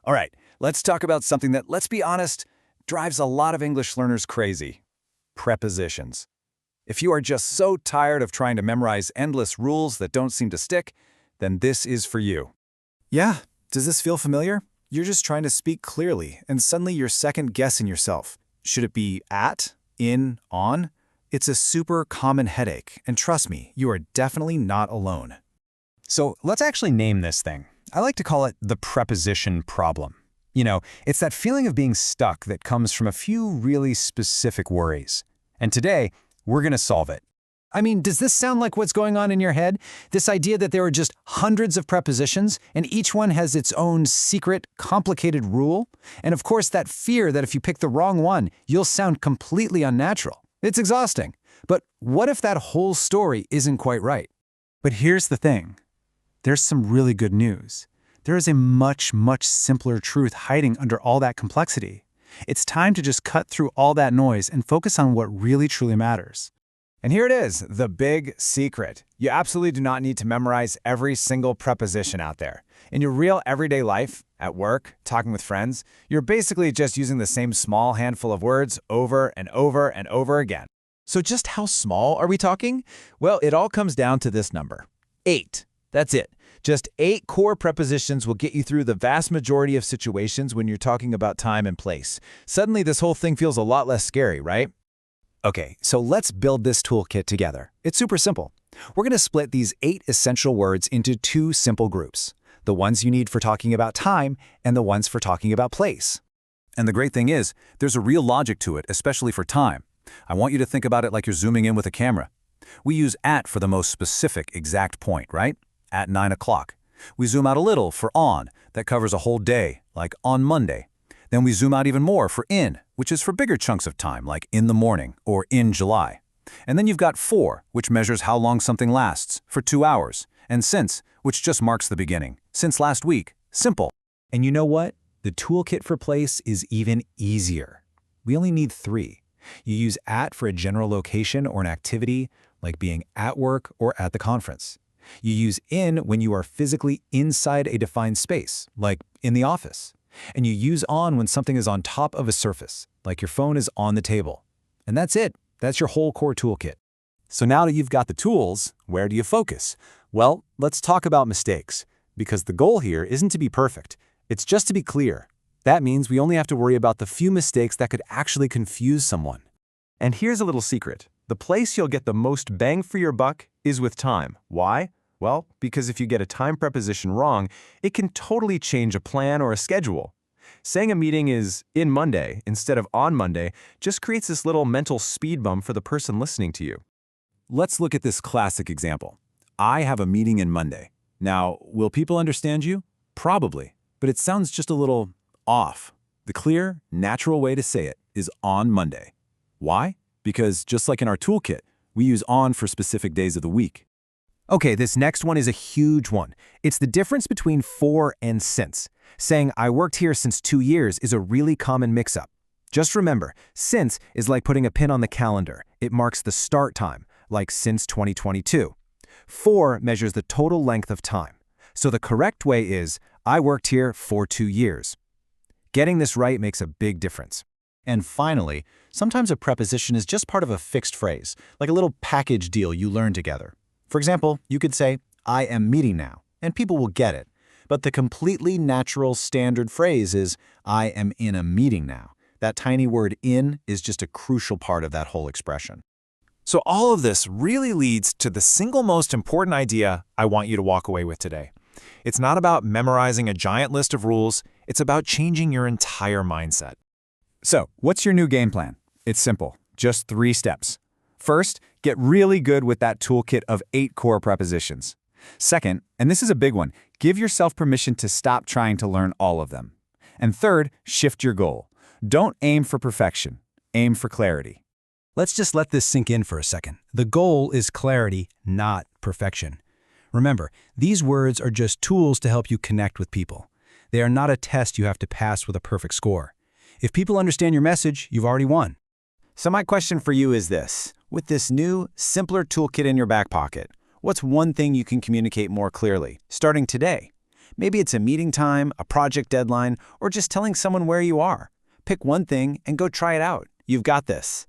All right, let's talk about something that, let's be honest, drives a lot of English learners crazy. Prepositions. If you are just so tired of trying to memorize endless rules that don't seem to stick, then this is for you. Yeah, does this feel familiar? You're just trying to speak clearly, and suddenly you're second-guessing yourself. Should it be at, in, on? It's a super common headache, and trust me, you are definitely not alone. So let's actually name this thing. I like to call it the preposition problem. You know, it's that feeling of being stuck that comes from a few really specific worries. And today, we're going to solve it. I mean, does this sound like what's going on in your head? This idea that there are just hundreds of prepositions, and each one has its own secret, complicated rule? And of course, that fear that if you pick the wrong one, you'll sound completely unnatural. It's exhausting. But what if that whole story isn't quite right? But here's the thing. There's some really good news. There is a much, much simpler truth hiding under all that complexity. It's time to just cut through all that noise and focus on what really truly matters. And here it is, the big secret. You absolutely do not need to memorize every single preposition out there. In your real everyday life, at work, talking with friends, you're basically just using the same small handful of words over and over and over again. So just how small are we talking? Well, it all comes down to this number. 8. That's it. Just 8 core prepositions will get you through the vast majority of situations when you're talking about time and place. Suddenly, this whole thing feels a lot less scary, right? Okay, so let's build this toolkit together. It's super simple. We're going to split these 8 essential words into 2 simple groups. The ones you need for talking about time and the ones for talking about place. And the great thing is, there's a real logic to it, especially for time. I want you to think about it like you're zooming in with a camera. We use at for the most specific, exact point, right? At 9 o'clock. We zoom out a little for on, that covers a whole day, like on Monday. Then we zoom out even more for in, which is for bigger chunks of time, like in the morning or in July. And then you've got for, which measures how long something lasts, for 2 hours. And since, which just marks the beginning. Since last week. Simple. And you know what? The toolkit for place is even easier. We only need 3. You use at for a general location or an activity, like being at work or at the conference. You use in when you are physically inside a defined space, like in the office. And you use on when something is on top of a surface, like your phone is on the table. And that's it. That's your whole core toolkit. So now that you've got the tools, where do you focus? Well, let's talk about mistakes, because the goal here isn't to be perfect. It's just to be clear. That means we only have to worry about the few mistakes that could actually confuse someone. And here's a little secret. The place you'll get the most bang for your buck is with time. Why? Well, because if you get a time preposition wrong, it can totally change a plan or a schedule. Saying a meeting is in Monday instead of on Monday just creates this little mental speed bump for the person listening to you. Let's look at this classic example. I have a meeting in Monday. Now, will people understand you? Probably, but it sounds just a little off. The clear, natural way to say it is on Monday. Why? Because just like in our toolkit, we use on for specific days of the week. Okay, this next one is a huge one. It's the difference between for and since. Saying I worked here since 2 years is a really common mix-up. Just remember, since is like putting a pin on the calendar. It marks the start time, like since 2022. For measures the total length of time. So the correct way is, I worked here for 2 years. Getting this right makes a big difference. And finally, sometimes a preposition is just part of a fixed phrase, like a little package deal you learn together. For example, you could say, I am meeting now, and people will get it. But the completely natural standard phrase is, I am in a meeting now. That tiny word in is just a crucial part of that whole expression. So all of this really leads to the single most important idea I want you to walk away with today. It's not about memorizing a giant list of rules, it's about changing your entire mindset. So, what's your new game plan? It's simple, just 3 steps. First, get really good with that toolkit of 8 core prepositions. Second, and this is a big one, give yourself permission to stop trying to learn all of them. And third, shift your goal. Don't aim for perfection, aim for clarity. Let's just let this sink in for a second. The goal is clarity, not perfection. Remember, these words are just tools to help you connect with people. They are not a test you have to pass with a perfect score. If people understand your message, you've already won. So my question for you is this. With this new, simpler toolkit in your back pocket, what's one thing you can communicate more clearly, starting today? Maybe it's a meeting time, a project deadline, or just telling someone where you are. Pick one thing and go try it out. You've got this.